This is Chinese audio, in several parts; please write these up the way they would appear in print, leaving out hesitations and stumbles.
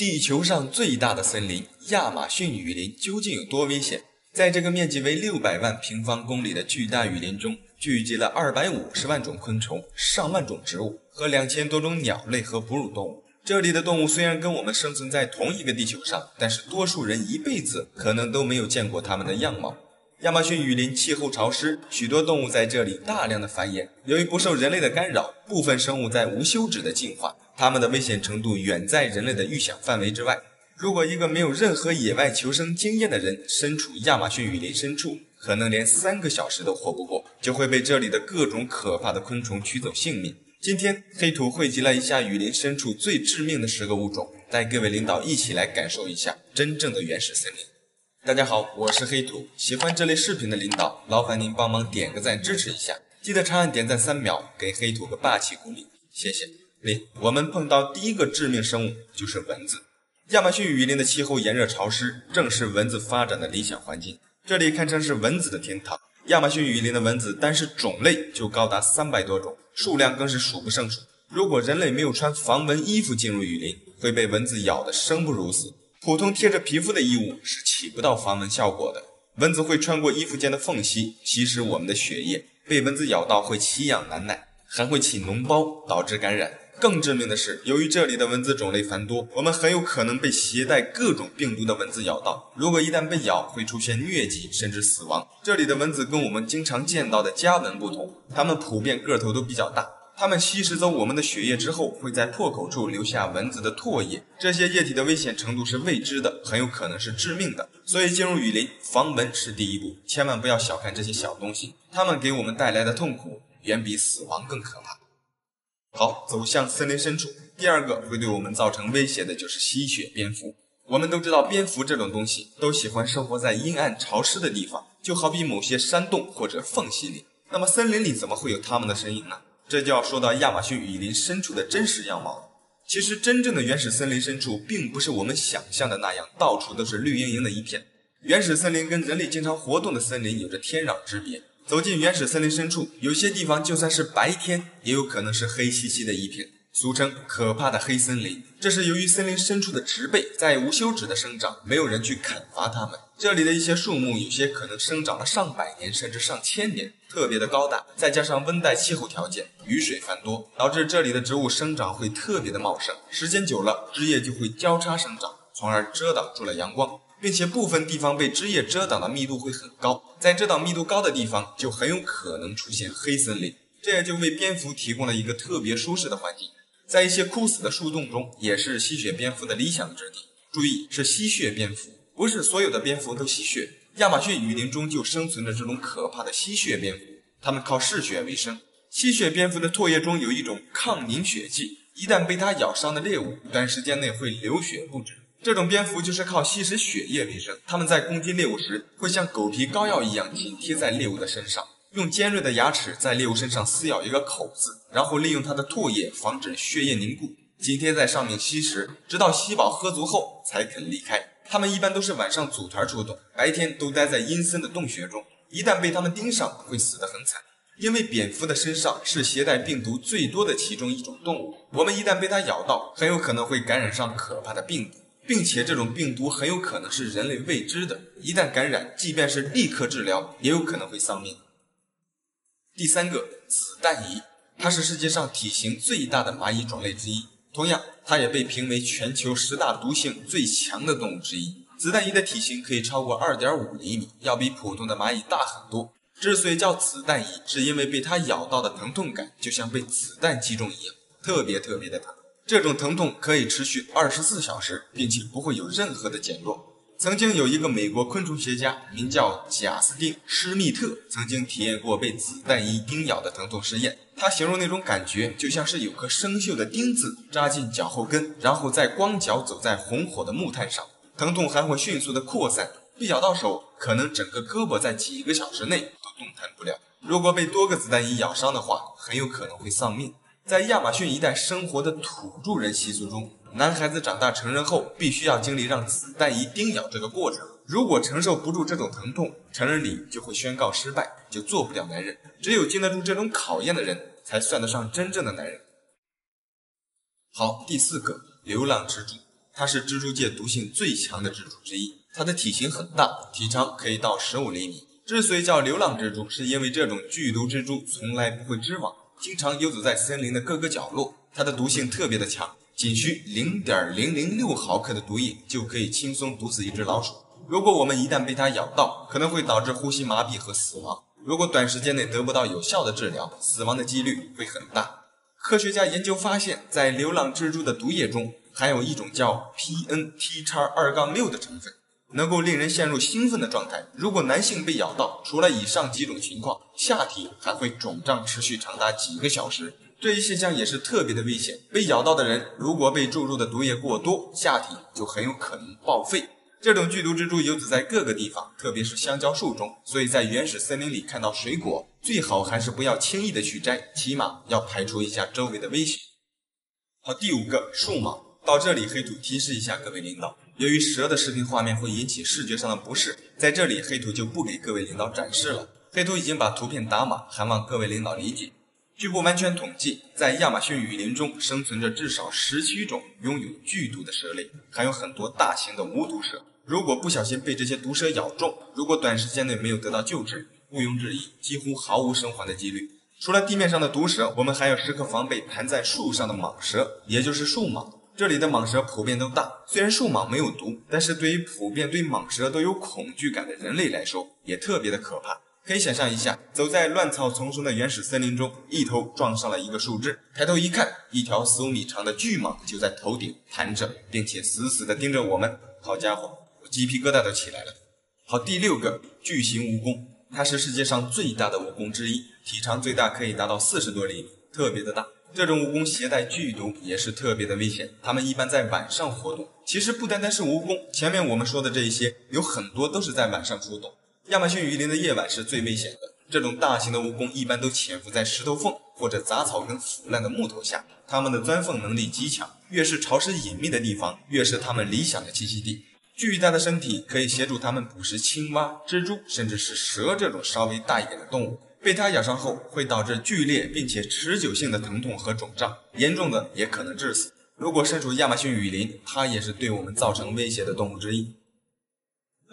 地球上最大的森林亚马逊雨林究竟有多危险？在这个面积为600万平方公里的巨大雨林中，聚集了250万种昆虫、上万种植物和2000多种鸟类和哺乳动物。这里的动物虽然跟我们生存在同一个地球上，但是多数人一辈子可能都没有见过它们的样貌。亚马逊雨林气候潮湿，许多动物在这里大量的繁衍。由于不受人类的干扰，部分生物在无休止的进化，它们的危险程度远在人类的预想范围之外。如果一个没有任何野外求生经验的人身处亚马逊雨林深处，可能连3个小时都活不过，就会被这里的各种可怕的昆虫取走性命。今天黑土汇集了一下雨林深处最致命的10个物种，带各位领导一起来感受一下真正的原始森林。大家好，我是黑土，喜欢这类视频的领导，劳烦您帮忙点个赞支持一下，记得长按点赞3秒，给黑土个霸气鼓励，谢谢。我们碰到第一个致命生物就是蚊子。亚马逊雨林的气候炎热潮湿，正是蚊子发展的理想环境，这里堪称是蚊子的天堂。亚马逊雨林的蚊子单是种类就高达300多种，数量更是数不胜数。如果人类没有穿防蚊衣服进入雨林，会被蚊子咬得生不如死。普通贴着皮肤的衣物是起不到防蚊效果的，蚊子会穿过衣服间的缝隙，吸食我们的血液，被蚊子咬到会奇痒难耐，还会起脓包，导致感染。更致命的是，由于这里的蚊子种类繁多，我们很有可能被携带各种病毒的蚊子咬到。如果一旦被咬，会出现疟疾甚至死亡。这里的蚊子跟我们经常见到的家蚊不同，它们普遍个头都比较大，它们吸食走我们的血液之后，会在破口处留下蚊子的唾液，这些液体的危险程度是未知的，很有可能是致命的。所以进入雨林，防蚊是第一步，千万不要小看这些小东西，它们给我们带来的痛苦远比死亡更可怕。好，走向森林深处，第二个会对我们造成威胁的就是吸血蝙蝠。我们都知道，蝙蝠这种东西都喜欢生活在阴暗潮湿的地方，就好比某些山洞或者缝隙里。那么森林里怎么会有它们的身影呢？这就要说到亚马逊雨林深处的真实样貌了。其实真正的原始森林深处并不是我们想象的那样，到处都是绿莹莹的一片。原始森林跟人类经常活动的森林有着天壤之别。走进原始森林深处，有些地方就算是白天，也有可能是黑漆漆的一片，俗称可怕的黑森林。这是由于森林深处的植被在无休止的生长，没有人去砍伐它们。这里的一些树木有些可能生长了上百年甚至上千年，特别的高大，再加上温带气候条件，雨水繁多，导致这里的植物生长会特别的茂盛，时间久了，枝叶就会交叉生长，从而遮挡住了阳光，并且部分地方被枝叶遮挡的密度会很高，在遮挡密度高的地方就很有可能出现黑森林，这也就为蝙蝠提供了一个特别舒适的环境。在一些枯死的树洞中，也是吸血蝙蝠的理想之地。注意，是吸血蝙蝠，不是所有的蝙蝠都吸血。亚马逊雨林中就生存着这种可怕的吸血蝙蝠，它们靠嗜血为生。吸血蝙蝠的唾液中有一种抗凝血剂，一旦被它咬伤的猎物，短时间内会流血不止。这种蝙蝠就是靠吸食血液为生，它们在攻击猎物时会像狗皮膏药一样紧贴在猎物的身上，用尖锐的牙齿在猎物身上撕咬一个口子，然后利用它的唾液防止血液凝固，紧贴在上面吸食，直到吸饱喝足后才肯离开。它们一般都是晚上组团出动，白天都待在阴森的洞穴中，一旦被它们盯上会死得很惨。因为蝙蝠的身上是携带病毒最多的其中一种动物，我们一旦被它咬到，很有可能会感染上可怕的病毒，并且这种病毒很有可能是人类未知的，一旦感染，即便是立刻治疗，也有可能会丧命。第三个，子弹蚁，它是世界上体型最大的蚂蚁种类之一，同样，它也被评为全球10大毒性最强的动物之一。子弹蚁的体型可以超过 2.5 厘米，要比普通的蚂蚁大很多。之所以叫子弹蚁，是因为被它咬到的疼痛感就像被子弹击中一样，特别的疼。这种疼痛可以持续24小时，并且不会有任何的减弱。曾经有一个美国昆虫学家名叫贾斯汀·施密特，曾经体验过被子弹蚁叮咬的疼痛实验。他形容那种感觉就像是有颗生锈的钉子扎进脚后跟，然后再光脚走在红火的木炭上，疼痛还会迅速的扩散，被咬到手，可能整个胳膊在几个小时内都动弹不了。如果被多个子弹蚁咬伤的话，很有可能会丧命。在亚马逊一带生活的土著人习俗中，男孩子长大成人后必须要经历让子弹蚁叮咬这个过程，如果承受不住这种疼痛，成人礼就会宣告失败，就做不了男人。只有经得住这种考验的人才算得上真正的男人。好，第四个，流浪蜘蛛。它是蜘蛛界毒性最强的蜘蛛之一，它的体型很大，体长可以到15厘米。之所以叫流浪蜘蛛，是因为这种剧毒蜘蛛从来不会织网，经常游走在森林的各个角落。它的毒性特别的强，仅需 0.006 毫克的毒液就可以轻松毒死一只老鼠。如果我们一旦被它咬到，可能会导致呼吸麻痹和死亡。如果短时间内得不到有效的治疗，死亡的几率会很大。科学家研究发现，在流浪蜘蛛的毒液中含有一种叫 PNT-2-6 的成分，能够令人陷入兴奋的状态。如果男性被咬到，除了以上几种情况，下体还会肿胀持续长达几个小时。这一现象也是特别的危险，被咬到的人如果被注入的毒液过多，下体就很有可能报废。这种剧毒蜘蛛游走在各个地方，特别是香蕉树中，所以在原始森林里看到水果，最好还是不要轻易的去摘，起码要排除一下周围的危险。好，第5个，树蟒。到这里黑土提示一下各位领导，由于蛇的视频画面会引起视觉上的不适，在这里黑土就不给各位领导展示了。黑土已经把图片打码，还望各位领导理解。据不完全统计，在亚马逊雨林中生存着至少17种拥有剧毒的蛇类，还有很多大型的无毒蛇。如果不小心被这些毒蛇咬中，如果短时间内没有得到救治，毋庸置疑，几乎毫无生还的几率。除了地面上的毒蛇，我们还要时刻防备盘在树上的蟒蛇，也就是树蟒。这里的蟒蛇普遍都大，虽然树蟒没有毒，但是对于普遍对蟒蛇都有恐惧感的人类来说，也特别的可怕。可以想象一下，走在乱草丛生的原始森林中，一头撞上了一个树枝，抬头一看，一条4、5米长的巨蟒就在头顶盘着，并且死死地盯着我们。好家伙，我鸡皮疙瘩都起来了。好，第6个，巨型蜈蚣。它是世界上最大的蜈蚣之一，体长最大可以达到40多厘米，特别的大。这种蜈蚣携带剧毒，也是特别的危险，它们一般在晚上活动。其实不单单是蜈蚣，前面我们说的这一些，有很多都是在晚上出动。亚马逊雨林的夜晚是最危险的，这种大型的蜈蚣一般都潜伏在石头缝或者杂草跟腐烂的木头下，它们的钻缝能力极强，越是潮湿隐秘的地方，越是它们理想的栖息地。巨大的身体可以协助它们捕食青蛙、蜘蛛，甚至是蛇这种稍微大一点的动物。被它咬伤后会导致剧烈并且持久性的疼痛和肿胀，严重的也可能致死。如果身处亚马逊雨林，它也是对我们造成威胁的动物之一。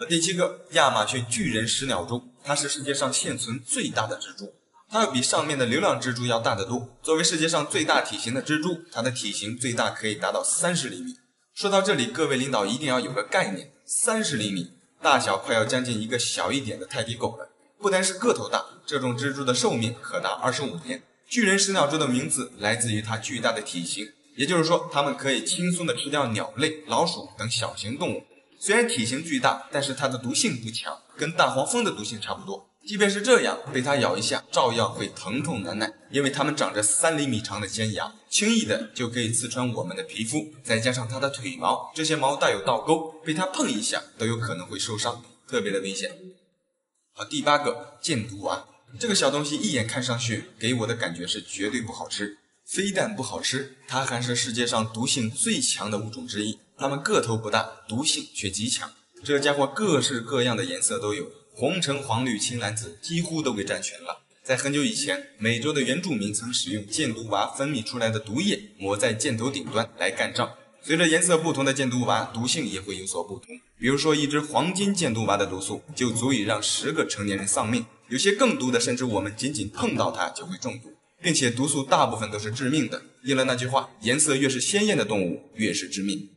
第7个，亚马逊巨人食鸟蛛。它是世界上现存最大的蜘蛛，它要比上面的流浪蜘蛛要大得多。作为世界上最大体型的蜘蛛，它的体型最大可以达到30厘米。说到这里，各位领导一定要有个概念，30厘米，大小快要将近一个小一点的泰迪狗了。不单是个头大，这种蜘蛛的寿命可达25年。巨人食鸟蛛的名字来自于它巨大的体型，也就是说，它们可以轻松地吃掉鸟类、老鼠等小型动物。虽然体型巨大，但是它的毒性不强，跟大黄蜂的毒性差不多。即便是这样，被它咬一下，照样会疼痛难耐，因为它们长着3厘米长的尖牙，轻易的就可以刺穿我们的皮肤。再加上它的腿毛，这些毛带有倒钩，被它碰一下都有可能会受伤，特别的危险。好，第8个，箭毒蛙。这个小东西一眼看上去给我的感觉是绝对不好吃，非但不好吃，它还是世界上毒性最强的物种之一。它们个头不大，毒性却极强。这家伙各式各样的颜色都有，红橙黄绿青蓝紫几乎都给占全了。在很久以前，美洲的原住民曾使用箭毒蛙分泌出来的毒液抹在箭头顶端来干仗。随着颜色不同的箭毒蛙，毒性也会有所不同。比如说，一只黄金箭毒蛙的毒素就足以让10个成年人丧命，有些更毒的，甚至我们仅仅碰到它就会中毒，并且毒素大部分都是致命的。应了那句话，颜色越是鲜艳的动物，越是致命。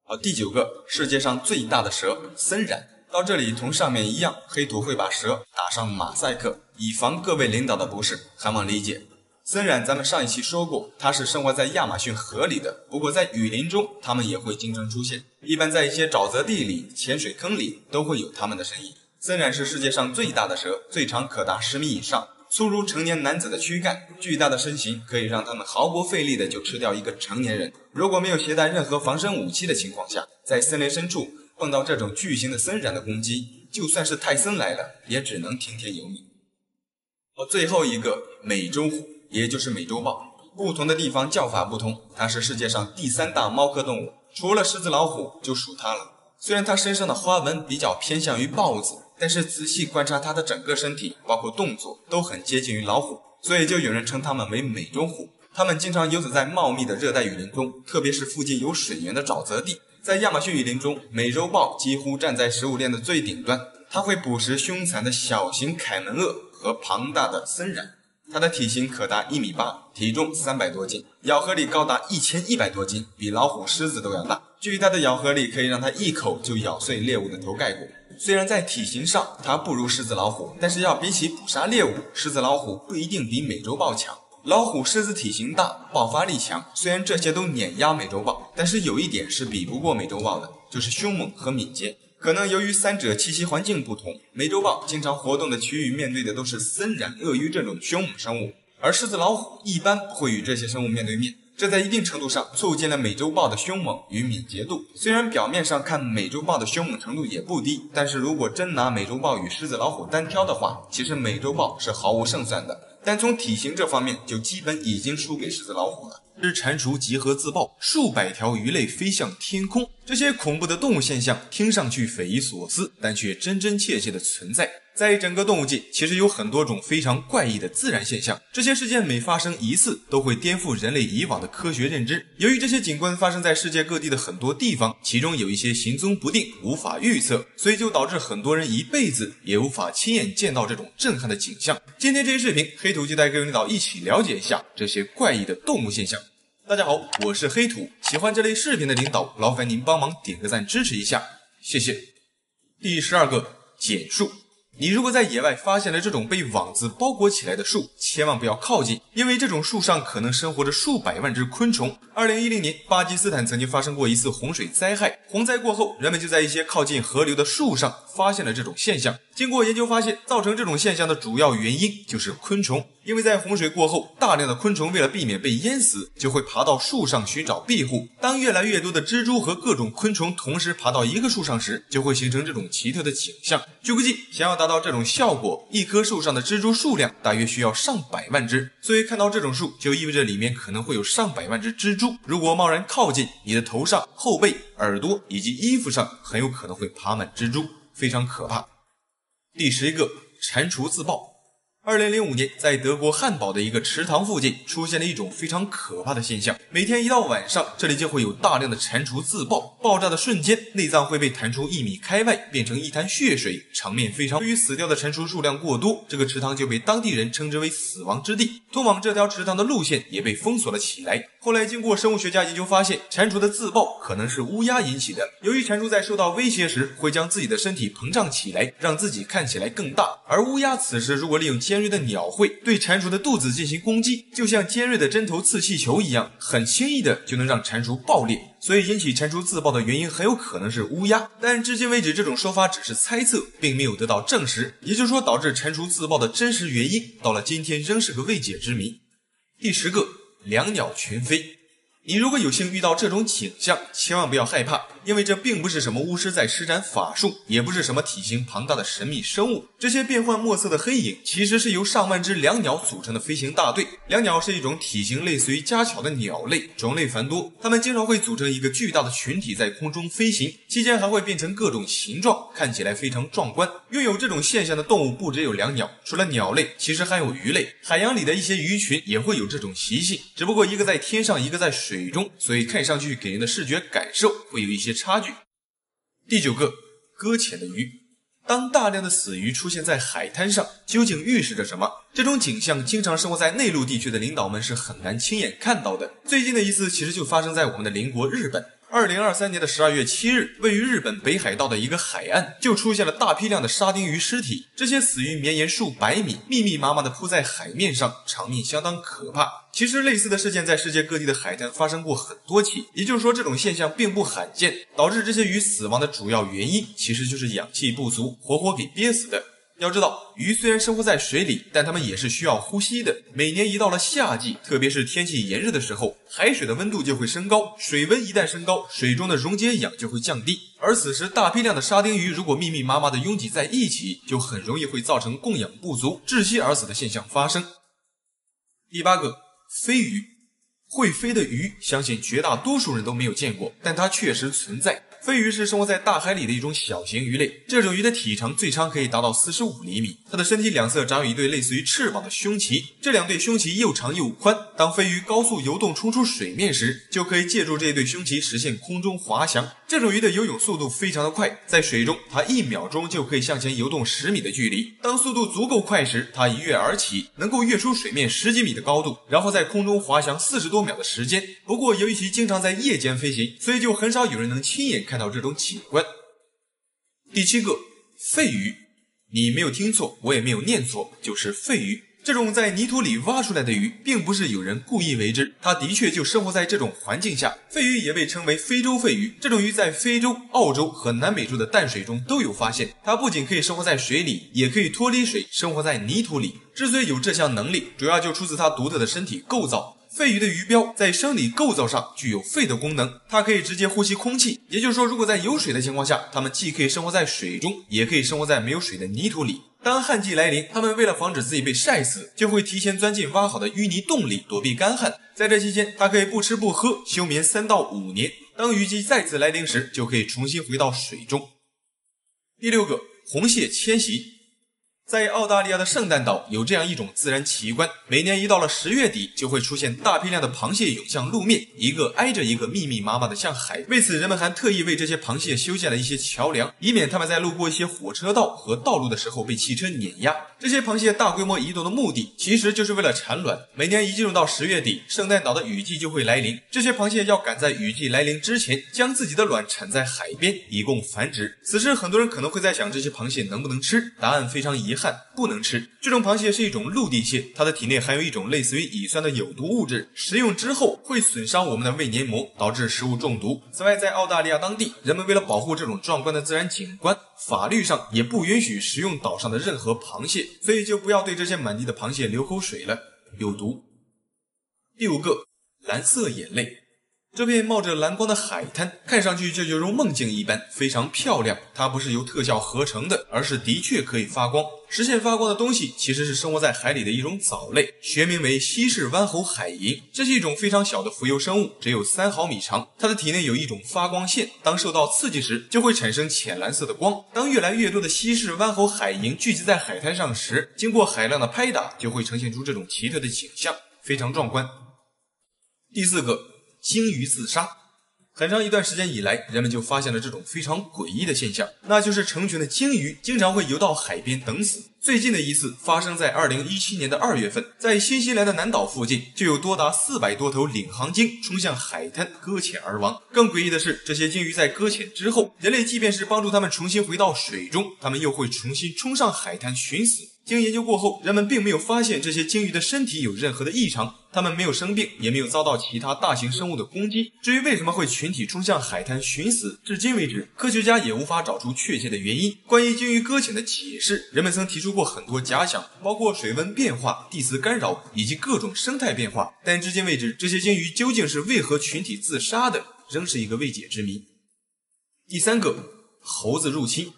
好，第9个，世界上最大的蛇森蚺。到这里同上面一样，黑土会把蛇打上马赛克，以防各位领导的不适，还望理解。森蚺咱们上一期说过，它是生活在亚马逊河里的，不过在雨林中它们也会经常出现，一般在一些沼泽地里、潜水坑里都会有它们的身影。森蚺是世界上最大的蛇，最长可达10米以上，粗如成年男子的躯干，巨大的身形可以让它们毫不费力的就吃掉一个成年人。如果没有携带任何防身武器的情况下，在森林深处碰到这种巨型的森蚺的攻击，就算是泰森来了，也只能听天由命。最后一个，美洲虎，也就是美洲豹。不同的地方叫法不同，它是世界上第3大猫科动物，除了狮子老虎就属它了。虽然它身上的花纹比较偏向于豹子，但是仔细观察它的整个身体，包括动作都很接近于老虎，所以就有人称它们为美洲虎。它们经常游走在茂密的热带雨林中，特别是附近有水源的沼泽地。在亚马逊雨林中，美洲豹几乎站在食物链的最顶端，它会捕食凶残的小型凯门鳄和庞大的森蚺。它的体型可达1.8米，体重300多斤，咬合力高达1100多斤，比老虎、狮子都要大。巨大的咬合力可以让它一口就咬碎猎物的头盖骨。虽然在体型上它不如狮子、老虎，但是要比起捕杀猎物，狮子、老虎不一定比美洲豹强。老虎、狮子体型大，爆发力强，虽然这些都碾压美洲豹，但是有一点是比不过美洲豹的，就是凶猛和敏捷。可能由于三者栖息环境不同，美洲豹经常活动的区域面对的都是森蚺、鳄鱼这种凶猛生物，而狮子、老虎一般不会与这些生物面对面。这在一定程度上促进了美洲豹的凶猛与敏捷度。虽然表面上看美洲豹的凶猛程度也不低，但是如果真拿美洲豹与狮子、老虎单挑的话，其实美洲豹是毫无胜算的。但从体型这方面就基本已经输给狮子、老虎了。只蟾蜍集合自爆，数百条鱼类飞向天空，这些恐怖的动物现象听上去匪夷所思，但却真真切切的存在。在整个动物界，其实有很多种非常怪异的自然现象，这些事件每发生一次，都会颠覆人类以往的科学认知。由于这些景观发生在世界各地的很多地方，其中有一些行踪不定，无法预测，所以就导致很多人一辈子也无法亲眼见到这种震撼的景象。今天这期视频，黑土就带各位领导一起了解一下这些怪异的动物现象。大家好，我是黑土，喜欢这类视频的领导，劳烦您帮忙点个赞支持一下，谢谢。第12个，减树。你如果在野外发现了这种被网子包裹起来的树，千万不要靠近，因为这种树上可能生活着数百万只昆虫。2010年，巴基斯坦曾经发生过一次洪水灾害，洪灾过后，人们就在一些靠近河流的树上发现了这种现象。经过研究发现，造成这种现象的主要原因就是昆虫。因为在洪水过后，大量的昆虫为了避免被淹死，就会爬到树上寻找庇护。当越来越多的蜘蛛和各种昆虫同时爬到一个树上时，就会形成这种奇特的景象。据估计，想要达到这种效果，一棵树上的蜘蛛数量大约需要上百万只。所以看到这种树，就意味着里面可能会有上百万只蜘蛛。如果贸然靠近，你的头上、后背、耳朵以及衣服上很有可能会爬满蜘蛛，非常可怕。第11个，蟾蜍自爆。2005年，在德国汉堡的一个池塘附近出现了一种非常可怕的现象。每天一到晚上，这里就会有大量的蟾蜍自爆，爆炸的瞬间，内脏会被弹出1米开外，变成一滩血水，场面非常。由于死掉的蟾蜍数量过多，这个池塘就被当地人称之为死亡之地。通往这条池塘的路线也被封锁了起来。后来经过生物学家研究发现，蟾蜍的自爆可能是乌鸦引起的。由于蟾蜍在受到威胁时会将自己的身体膨胀起来，让自己看起来更大，而乌鸦此时如果利用尖锐的鸟喙对蟾蜍的肚子进行攻击，就像尖锐的针头刺气球一样，很轻易的就能让蟾蜍爆裂。所以引起蟾蜍自爆的原因很有可能是乌鸦，但至今为止这种说法只是猜测，并没有得到证实。也就是说，导致蟾蜍自爆的真实原因到了今天仍是个未解之谜。第10个，两鸟群飞。你如果有幸遇到这种景象，千万不要害怕，因为这并不是什么巫师在施展法术，也不是什么体型庞大的神秘生物。这些变幻莫测的黑影其实是由上万只两鸟组成的飞行大队。两鸟是一种体型类似于家巧的鸟类，种类繁多，它们经常会组成一个巨大的群体在空中飞行，期间还会变成各种形状，看起来非常壮观。拥有这种现象的动物不只有两鸟，除了鸟类，其实还有鱼类。海洋里的一些鱼群也会有这种习性，只不过一个在天上，一个在水中，所以看上去给人的视觉感受会有一些差距。第9个，搁浅的鱼。当大量的死鱼出现在海滩上，究竟预示着什么？这种景象经常生活在内陆地区的领导们是很难亲眼看到的。最近的一次其实就发生在我们的邻国日本。2023年的12月7日，位于日本北海道的一个海岸就出现了大批量的沙丁鱼尸体，这些死鱼绵延数百米，密密麻麻地铺在海面上，场面相当可怕。其实类似的事件在世界各地的海滩发生过很多起，也就是说这种现象并不罕见。导致这些鱼死亡的主要原因其实就是氧气不足，活活给憋死的。要知道，鱼虽然生活在水里，但它们也是需要呼吸的。每年一到了夏季，特别是天气炎热的时候，海水的温度就会升高，水温一旦升高，水中的溶解氧就会降低，而此时大批量的沙丁鱼如果密密麻麻的拥挤在一起，就很容易会造成供氧不足，窒息而死的现象发生。第8个，飞鱼。会飞的鱼，相信绝大多数人都没有见过，但它确实存在。肺鱼是生活在大海里的一种小型鱼类，这种鱼的体长最长可以达到45厘米，它的身体两侧长有一对类似于翅膀的胸鳍，这两对胸鳍又长又宽，当肺鱼高速游动冲出水面时，就可以借助这一对胸鳍实现空中滑翔。这种鱼的游泳速度非常的快，在水中它1秒钟就可以向前游动10米的距离，当速度足够快时，它一跃而起，能够跃出水面10几米的高度，然后在空中滑翔40多秒的时间。不过由于其经常在夜间飞行，所以就很少有人能亲眼看到这种景观。第7个，肺鱼。你没有听错，我也没有念错，就是肺鱼。这种在泥土里挖出来的鱼，并不是有人故意为之，它的确就生活在这种环境下。肺鱼也被称为非洲肺鱼，这种鱼在非洲、澳洲和南美洲的淡水中都有发现。它不仅可以生活在水里，也可以脱离水，生活在泥土里。之所以有这项能力，主要就出自它独特的身体构造。肺鱼的鱼鳔在生理构造上具有肺的功能，它可以直接呼吸空气，也就是说，如果在有水的情况下，它们既可以生活在水中，也可以生活在没有水的泥土里。当旱季来临，它们为了防止自己被晒死，就会提前钻进挖好的淤泥洞里躲避干旱。在这期间，它可以不吃不喝，休眠3到5年。当雨季再次来临时，就可以重新回到水中。第6个，红蟹迁徙。在澳大利亚的圣诞岛有这样一种自然奇观，每年一到了10月底，就会出现大批量的螃蟹涌向路面，一个挨着一个，密密麻麻的向海。为此，人们还特意为这些螃蟹修建了一些桥梁，以免它们在路过一些火车道和道路的时候被汽车碾压。这些螃蟹大规模移动的目的，其实就是为了产卵。每年一进入到10月底，圣诞岛的雨季就会来临，这些螃蟹要赶在雨季来临之前，将自己的卵产在海边，以供繁殖。此时，很多人可能会在想，这些螃蟹能不能吃？答案非常遗憾，不能吃。这种螃蟹是一种陆地蟹，它的体内含有一种类似于乙酸的有毒物质，食用之后会损伤我们的胃黏膜，导致食物中毒。此外，在澳大利亚当地，人们为了保护这种壮观的自然景观，法律上也不允许食用岛上的任何螃蟹，所以就不要对这些满地的螃蟹流口水了，有毒。第5个，蓝色眼泪。这片冒着蓝光的海滩，看上去就犹如梦境一般，非常漂亮。它不是由特效合成的，而是的确可以发光。实现发光的东西其实是生活在海里的一种藻类，学名为西式弯喉海银。这是一种非常小的浮游生物，只有3毫米长。它的体内有一种发光线，当受到刺激时，就会产生浅蓝色的光。当越来越多的西式弯喉海银聚集在海滩上时，经过海浪的拍打，就会呈现出这种奇特的景象，非常壮观。第4个，鲸鱼自杀。很长一段时间以来，人们就发现了这种非常诡异的现象，那就是成群的鲸鱼经常会游到海边等死。最近的一次发生在2017年的2月份，在新西兰的南岛附近，就有多达400多头领航鲸冲向海滩搁浅而亡。更诡异的是，这些鲸鱼在搁浅之后，人类即便是帮助它们重新回到水中，它们又会重新冲上海滩寻死。经研究过后，人们并没有发现这些鲸鱼的身体有任何的异常，它们没有生病，也没有遭到其他大型生物的攻击。至于为什么会群体冲向海滩寻死，至今为止，科学家也无法找出确切的原因。关于鲸鱼搁浅的解释，人们曾提出过很多假想，包括水温变化、地磁干扰以及各种生态变化，但至今为止，这些鲸鱼究竟是为何群体自杀的，仍是一个未解之谜。第3个，猴子入侵。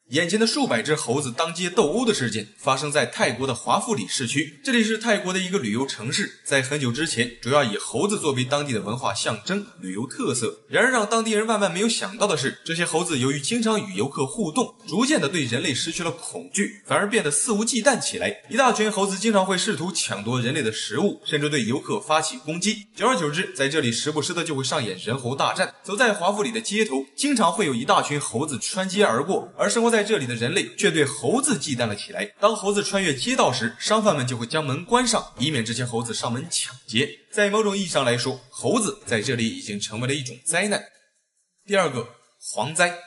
眼前的数百只猴子当街斗殴的事件发生在泰国的华富里市区，这里是泰国的一个旅游城市，在很久之前主要以猴子作为当地的文化象征、旅游特色。然而让当地人万万没有想到的是，这些猴子由于经常与游客互动，逐渐的对人类失去了恐惧，反而变得肆无忌惮起来。一大群猴子经常会试图抢夺人类的食物，甚至对游客发起攻击。久而久之，在这里时不时的就会上演人猴大战。走在华富里的街头，经常会有一大群猴子穿街而过，而生活在这里的人类却对猴子忌惮了起来。当猴子穿越街道时，商贩们就会将门关上，以免这些猴子上门抢劫。在某种意义上来说，猴子在这里已经成为了一种灾难。第2个，蝗灾。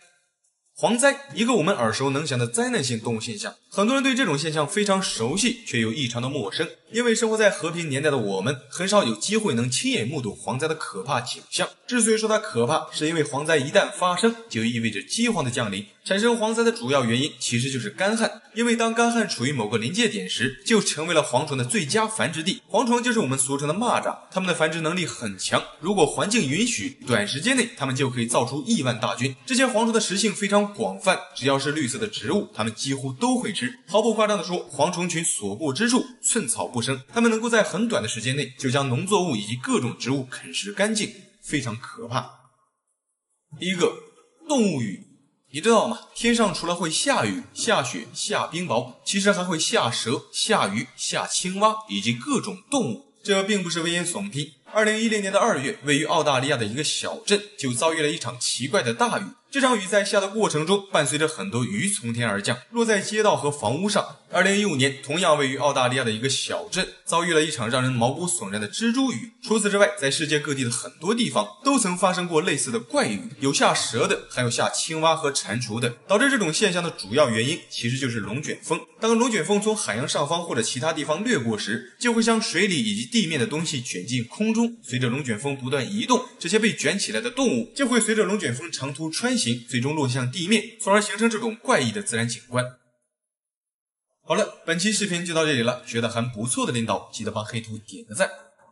蝗灾，一个我们耳熟能详的灾难性动物现象，很多人对这种现象非常熟悉，却又异常的陌生。因为生活在和平年代的我们，很少有机会能亲眼目睹蝗灾的可怕景象。之所以说它可怕，是因为蝗灾一旦发生，就意味着饥荒的降临。产生蝗灾的主要原因其实就是干旱，因为当干旱处于某个临界点时，就成为了蝗虫的最佳繁殖地。蝗虫就是我们俗称的蚂蚱，它们的繁殖能力很强，如果环境允许，短时间内它们就可以造出亿万大军。这些蝗虫的食性非常广泛，只要是绿色的植物，它们几乎都会吃。毫不夸张地说，蝗虫群所过之处，寸草不生，它们能够在很短的时间内就将农作物以及各种植物啃食干净，非常可怕。第1个，动物雨。你知道吗？天上除了会下雨、下雪、下冰雹，其实还会下蛇、下鱼、下青蛙以及各种动物。这并不是危言耸听。2010年的2月，位于澳大利亚的一个小镇就遭遇了一场奇怪的大雨。这场雨在下的过程中，伴随着很多雨从天而降，落在街道和房屋上。2015年，同样位于澳大利亚的一个小镇遭遇了一场让人毛骨悚然的蜘蛛雨。除此之外，在世界各地的很多地方都曾发生过类似的怪雨，有下蛇的，还有下青蛙和蟾蜍的。导致这种现象的主要原因其实就是龙卷风。当龙卷风从海洋上方或者其他地方掠过时，就会将水里以及地面的东西卷进空中。随着龙卷风不断移动，这些被卷起来的动物就会随着龙卷风长途穿行，最终落向地面，从而形成这种怪异的自然景观。好了，本期视频就到这里了，觉得还不错的领导记得帮黑土点个赞，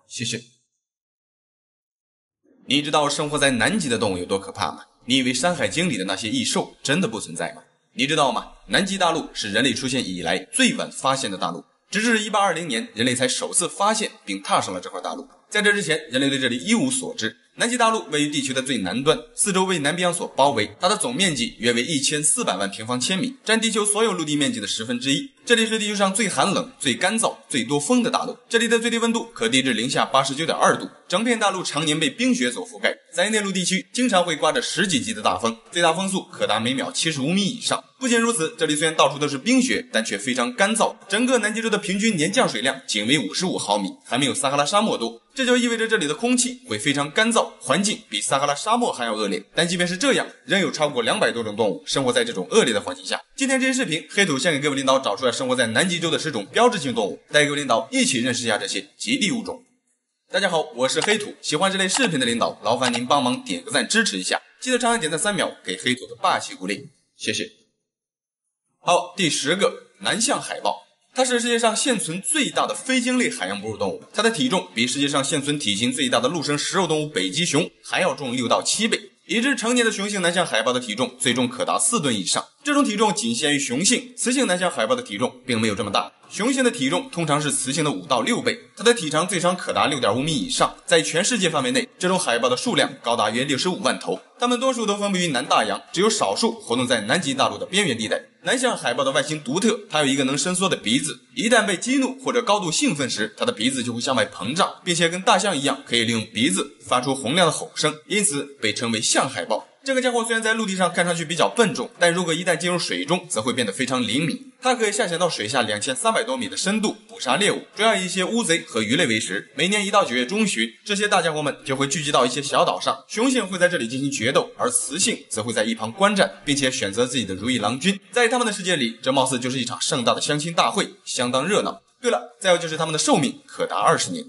谢谢。你知道生活在南极的动物有多可怕吗？你以为《山海经》里的那些异兽真的不存在吗？你知道吗？南极大陆是人类出现以来最晚发现的大陆，直至1820年人类才首次发现并踏上了这块大陆。在这之前，人类对这里一无所知。南极大陆位于地球的最南端，四周为南冰洋所包围，它的总面积约为1400万平方千米，占地球所有陆地面积的1/10。这里是地球上最寒冷、最干燥、最多风的大陆，这里的最低温度可低至-89.2度，整片大陆常年被冰雪所覆盖，在内陆地区经常会刮着10几级的大风，最大风速可达每秒75米以上。不仅如此，这里虽然到处都是冰雪，但却非常干燥，整个南极洲的平均年降水量仅为55毫米，还没有撒哈拉沙漠多。这就意味着这里的空气会非常干燥，环境比撒哈拉沙漠还要恶劣。但即便是这样，仍有超过200多种动物生活在这种恶劣的环境下。今天这期视频，黑土先给各位领导找出来生活在南极洲的10种标志性动物，带各位领导一起认识一下这些极地物种。大家好，我是黑土，喜欢这类视频的领导，劳烦您帮忙点个赞支持一下，记得长按点赞3秒，给黑土的霸气鼓励，谢谢。好，第10个，南向海豹。它是世界上现存最大的非鲸类海洋哺乳动物，它的体重比世界上现存体型最大的陆生食肉动物北极熊还要重6到7倍，已知成年的雄性南向海豹的体重最终可达4吨以上。这种体重仅限于雄性，雌性南向海豹的体重并没有这么大。雄性的体重通常是雌性的5到6倍，它的体长最长可达6.5米以上。在全世界范围内，这种海豹的数量高达约65万头，它们多数都分布于南大洋，只有少数活动在南极大陆的边缘地带。南向海豹的外形独特，它有一个能伸缩的鼻子，一旦被激怒或者高度兴奋时，它的鼻子就会向外膨胀，并且跟大象一样可以利用鼻子发出洪亮的吼声，因此被称为象海豹。这个家伙虽然在陆地上看上去比较笨重，但如果一旦进入水中，则会变得非常灵敏。它可以下潜到水下2300多米的深度，捕杀猎物，主要以一些乌贼和鱼类为食。每年1到9月中旬，这些大家伙们就会聚集到一些小岛上，雄性会在这里进行决斗，而雌性则会在一旁观战，并且选择自己的如意郎君。在他们的世界里，这貌似就是一场盛大的相亲大会，相当热闹。对了，再有就是他们的寿命可达20年。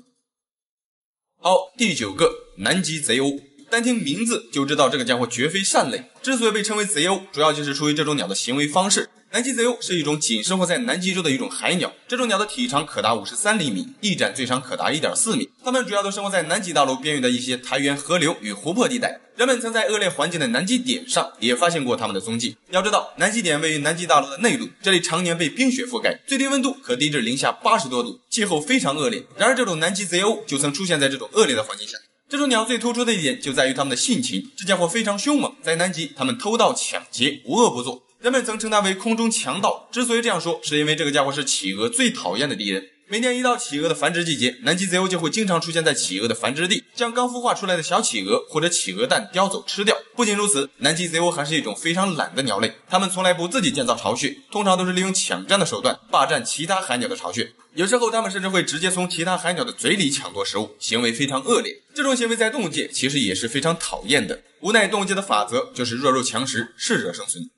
好，第9个，南极贼鸥。单听名字就知道这个家伙绝非善类，之所以被称为贼鸥，主要就是出于这种鸟的行为方式。南极贼鸥是一种仅生活在南极洲的一种海鸟，这种鸟的体长可达53厘米，翼展最长可达 1.4 米。它们主要都生活在南极大陆边缘的一些苔原、河流与湖泊地带。人们曾在恶劣环境的南极点上也发现过它们的踪迹。要知道，南极点位于南极大陆的内陆，这里常年被冰雪覆盖，最低温度可低至-80多度，气候非常恶劣。然而，这种南极贼鸥就曾出现在这种恶劣的环境下。这种鸟最突出的一点就在于它们的性情，这家伙非常凶猛，在南极它们偷盗抢劫，无恶不作。人们曾称它为空中强盗，之所以这样说，是因为这个家伙是企鹅最讨厌的敌人。每年一到企鹅的繁殖季节，南极贼鸥就会经常出现在企鹅的繁殖地，将刚孵化出来的小企鹅或者企鹅蛋叼走吃掉。不仅如此，南极贼鸥还是一种非常懒的鸟类，它们从来不自己建造巢穴，通常都是利用抢占的手段霸占其他海鸟的巢穴。有时候它们甚至会直接从其他海鸟的嘴里抢夺食物，行为非常恶劣。这种行为在动物界其实也是非常讨厌的，无奈动物界的法则就是弱肉强食，适者生存。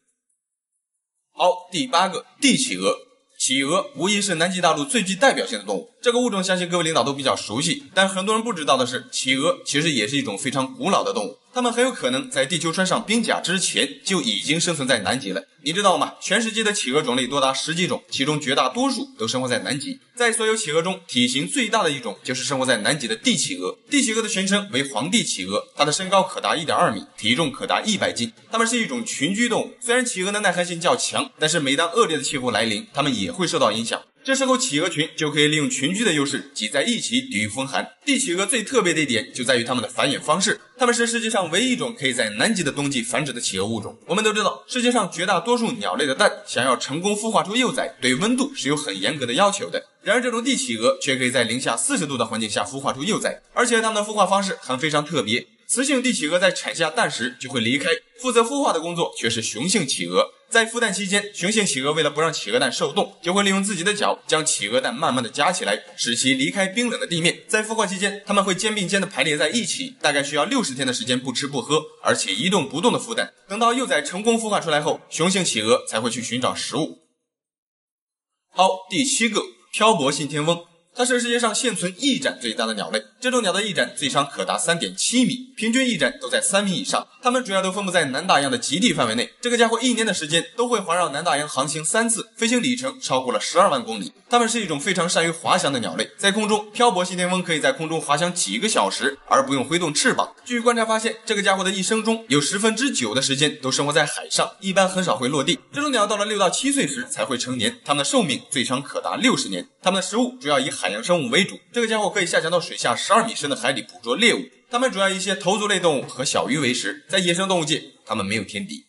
好，第8个，帝企鹅。企鹅无疑是南极大陆最具代表性的动物，这个物种相信各位领导都比较熟悉，但很多人不知道的是，企鹅其实也是一种非常古老的动物，它们很有可能在地球穿上冰甲之前就已经生存在南极了。你知道吗？全世界的企鹅种类多达10几种，其中绝大多数都生活在南极。在所有企鹅中，体型最大的一种就是生活在南极的帝企鹅。帝企鹅的全称为皇帝企鹅，它的身高可达 1.2 米，体重可达100斤。它们是一种群居动物，虽然企鹅的耐寒性较强，但是每当恶劣的气候来临，它们也会受到影响。这时候企鹅群就可以利用群居的优势挤在一起抵御风寒。帝企鹅最特别的一点就在于它们的繁衍方式，它们是世界上唯一一种可以在南极的冬季繁殖的企鹅物种。我们都知道，世界上绝大多数鸟类的蛋想要成功孵化出幼崽，对温度是有很严格的要求的。然而这种帝企鹅却可以在零下40度的环境下孵化出幼崽，而且它们的孵化方式还非常特别。雌性帝企鹅在产下蛋时就会离开，负责孵化的工作却是雄性企鹅。在孵蛋期间，雄性企鹅为了不让企鹅蛋受冻，就会利用自己的脚将企鹅蛋慢慢的夹起来，使其离开冰冷的地面。在孵化期间，它们会肩并肩的排列在一起，大概需要60天的时间不吃不喝，而且一动不动的孵蛋。等到幼崽成功孵化出来后，雄性企鹅才会去寻找食物。好，第7个，漂泊信天翁。它是世界上现存翼展最大的鸟类，这种鸟的翼展最长可达 3.7 米，平均翼展都在3米以上。它们主要都分布在南大洋的极地范围内，这个家伙一年的时间都会环绕南大洋航行3次，飞行里程超过了12万公里。它们是一种非常善于滑翔的鸟类，在空中，漂泊信天翁可以在空中滑翔几个小时，而不用挥动翅膀。据观察发现，这个家伙的一生中有9%的时间都生活在海上，一般很少会落地。这种鸟到了6到7岁时才会成年，它们的寿命最长可达60年。它们的食物主要以海洋生物为主，这个家伙可以下降到水下12米深的海里捕捉猎物。它们主要以一些头足类动物和小鱼为食，在野生动物界，它们没有天敌。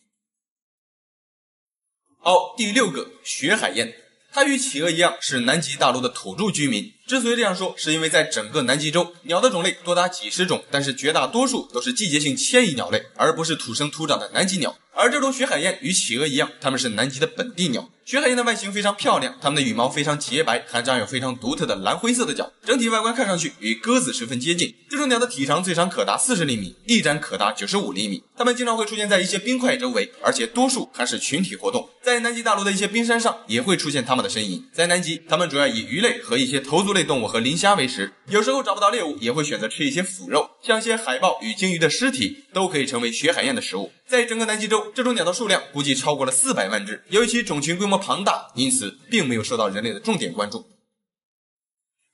好，第6个，雪海燕。它与企鹅一样是南极大陆的土著居民。之所以这样说，是因为在整个南极洲，鸟的种类多达几十种，但是绝大多数都是季节性迁移鸟类，而不是土生土长的南极鸟。而这种雪海燕与企鹅一样，它们是南极的本地鸟。雪海燕的外形非常漂亮，它们的羽毛非常洁白，还长有非常独特的蓝灰色的角，整体外观看上去与鸽子十分接近。这种鸟的体长最长可达40厘米，翼展可达95厘米。它们经常会出现在一些冰块周围，而且多数还是群体活动。在南极大陆的一些冰山上也会出现它们的身影。在南极，它们主要以鱼类和一些头足类动物和磷虾为食，有时候找不到猎物，也会选择吃一些腐肉，像一些海豹与鲸鱼的尸体都可以成为雪海燕的食物。在整个南极洲，这种鸟的数量估计超过了400万只，由于其种群规模庞大，因此并没有受到人类的重点关注。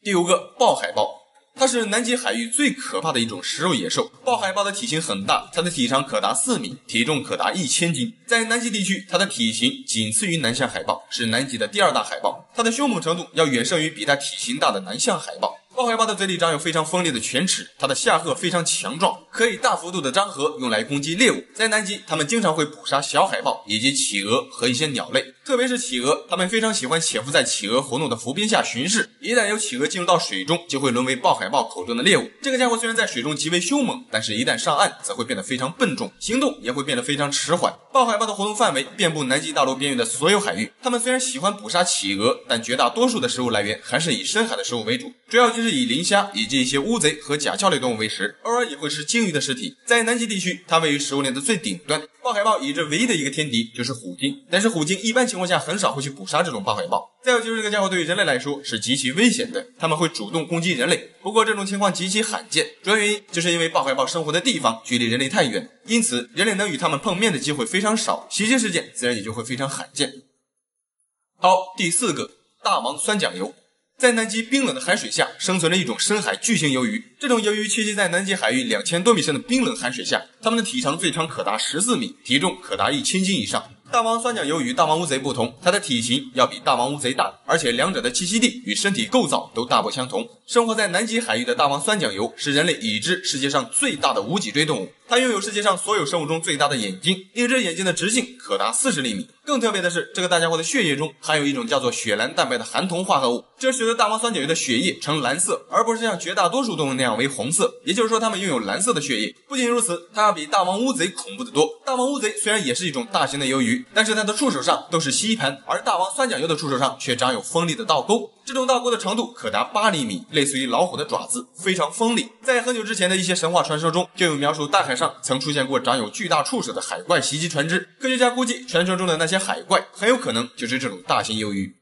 第5个，豹海豹。它是南极海域最可怕的一种食肉野兽。豹海豹的体型很大，它的体长可达4米，体重可达1000斤。在南极地区，它的体型仅次于南象海豹，是南极的第2大海豹。它的凶猛程度要远胜于比它体型大的南象海豹。豹海豹的嘴里长有非常锋利的犬齿，它的下颌非常强壮，可以大幅度的张合，用来攻击猎物。在南极，它们经常会捕杀小海豹以及企鹅和一些鸟类，特别是企鹅，它们非常喜欢潜伏在企鹅活动的浮冰下巡视。一旦有企鹅进入到水中，就会沦为豹海豹口中的猎物。这个家伙虽然在水中极为凶猛，但是一旦上岸，则会变得非常笨重，行动也会变得非常迟缓。豹海豹的活动范围遍布南极大陆边缘的所有海域。它们虽然喜欢捕杀企鹅，但绝大多数的食物来源还是以深海的食物为主，主要就是以磷虾以及一些乌贼和甲壳类动物为食，偶尔也会吃鲸鱼的尸体。在南极地区，它位于食物链的最顶端。豹海豹已知唯一的一个天敌就是虎鲸，但是虎鲸一般情况下很少会去捕杀这种豹海豹。再有就是这个家伙对于人类来说是极其危险的，它们会主动攻击人类。不过这种情况极其罕见，主要原因就是因为豹海豹生活的地方距离人类太远，因此人类能与它们碰面的机会非常少，袭击事件自然也就会非常罕见。好，第4个，大王酸桨鱿。在南极冰冷的海水下生存着一种深海巨型鱿鱼，这种鱿鱼栖息在南极海域2000多米深的冰冷海水下，它们的体长最长可达14米，体重可达1000斤以上。大王酸桨鱿与大王乌贼不同，它的体型要比大王乌贼大，而且两者的栖息地与身体构造都大不相同。生活在南极海域的大王酸桨鱿是人类已知世界上最大的无脊椎动物，它拥有世界上所有生物中最大的眼睛，一只眼睛的直径可达40厘米。更特别的是，这个大家伙的血液中含有一种叫做血蓝蛋白的含铜化合物，这使得大王酸桨鱿的血液呈蓝色，而不是像绝大多数动物那样为红色，也就是说它们拥有蓝色的血液。不仅如此，它要比大王乌贼恐怖得多。大王乌贼虽然也是一种大型的鱿鱼，但是它的触手上都是吸盘，而大王酸桨鱿的触手上却长有锋利的倒钩，这种倒钩的长度可达8厘米，类似于老虎的爪子，非常锋利。在很久之前的一些神话传说中，就有描述大海上曾出现过长有巨大触手的海怪袭击船只，科学家估计传说中的那些海怪很有可能就是这种大型鱿鱼。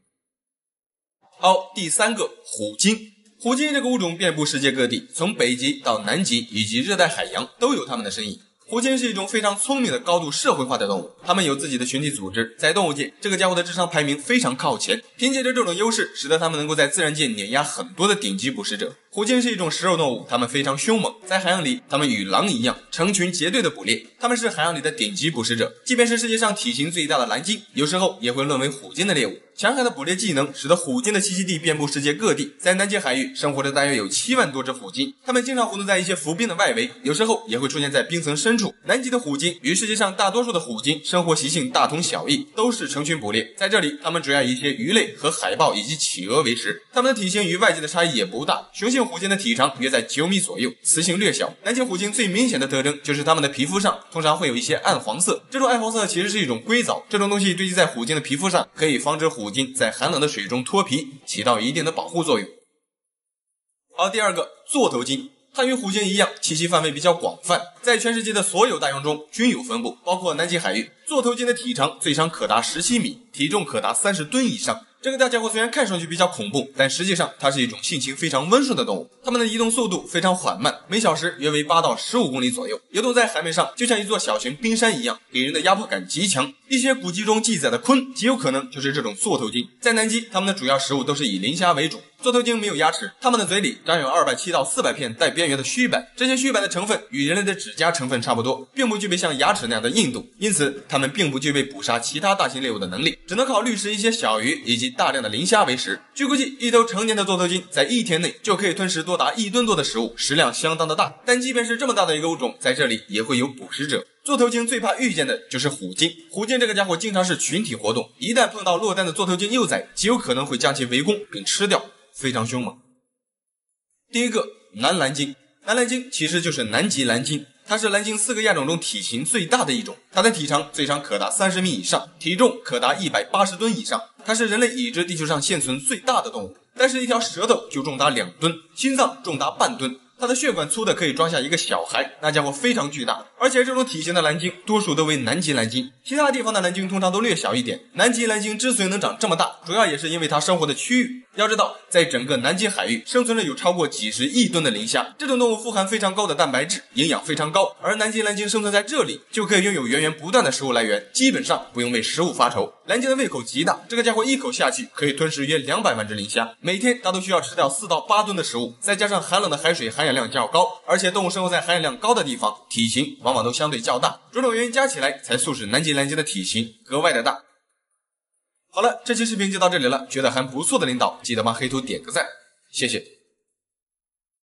好，第3个，虎鲸。虎鲸这个物种遍布世界各地，从北极到南极以及热带海洋都有它们的身影。虎鲸是一种非常聪明的高度社会化的动物，它们有自己的群体组织，在动物界这个家伙的智商排名非常靠前，凭借着这种优势，使得它们能够在自然界碾压很多的顶级捕食者。虎虎鲸是一种食肉动物，它们非常凶猛，在海洋里，它们与狼一样，成群结队的捕猎，它们是海洋里的顶级捕食者。即便是世界上体型最大的蓝鲸，有时候也会沦为虎鲸的猎物。强悍的捕猎技能使得虎鲸的栖息地遍布世界各地，在南极海域生活着大约有7万多只虎鲸，它们经常活动在一些浮冰的外围，有时候也会出现在冰层深处。南极的虎鲸与世界上大多数的虎鲸生活习性大同小异，都是成群捕猎。在这里，它们主要以一些鱼类和海豹以及企鹅为食，它们的体型与外界的差异也不大。雄性虎鲸的体长约在9米左右，雌性略小。南极虎鲸最明显的特征就是它们的皮肤上通常会有一些暗黄色，这种暗黄色其实是一种硅藻，这种东西堆积在虎鲸的皮肤上，可以防止虎鲸在寒冷的水中脱皮，起到一定的保护作用。好，第二个，座头鲸。它与虎鲸一样，栖息范围比较广泛，在全世界的所有大洋中均有分布，包括南极海域。座头鲸的体长最长可达17米，体重可达30吨以上。这个大家伙虽然看上去比较恐怖，但实际上它是一种性情非常温顺的动物。它们的移动速度非常缓慢，每小时约为8到15公里左右，游动在海面上就像一座小型冰山一样，给人的压迫感极强。一些古籍中记载的鲲极有可能就是这种座头鲸。在南极，它们的主要食物都是以磷虾为主。座头鲸没有牙齿，它们的嘴里长有270到400片带边缘的须板，这些须板的成分与人类的指甲成分差不多，并不具备像牙齿那样的硬度，因此它们并不具备捕杀其他大型猎物的能力，只能靠掠食一些小鱼以及大量的磷虾为食。据估计，一头成年的座头鲸在1天内就可以吞食多达1吨多的食物，食量相当的大。但即便是这么大的一个物种，在这里也会有捕食者。座头鲸最怕遇见的就是虎鲸，虎鲸这个家伙经常是群体活动，一旦碰到落单的座头鲸幼崽，极有可能会将其围攻并吃掉，非常凶猛。第一个，南蓝鲸。南蓝鲸其实就是南极蓝鲸，它是蓝鲸4个亚种中体型最大的一种，它的体长最长可达30米以上，体重可达180吨以上。它是人类已知地球上现存最大的动物，但是一条舌头就重达2吨，心脏重达半吨。它的血管粗的可以装下一个小孩，那家伙非常巨大，而且这种体型的蓝鲸多数都为南极蓝鲸，其他地方的蓝鲸通常都略小一点。南极蓝鲸之所以能长这么大，主要也是因为它生活的区域。要知道，在整个南极海域生存着有超过几十亿吨的磷虾，这种动物富含非常高的蛋白质，营养非常高，而南极蓝鲸生存在这里，就可以拥有源源不断的食物来源，基本上不用为食物发愁。蓝鲸的胃口极大，这个家伙一口下去可以吞食约200万只磷虾，每天它都需要吃掉4到8吨的食物，再加上寒冷的海水含氧量较高，而且动物生活在含氧量高的地方，体型往往都相对较大，种种原因加起来才促使南极蓝鲸的体型格外的大。好了，这期视频就到这里了，觉得还不错的领导记得帮黑兔点个赞，谢谢。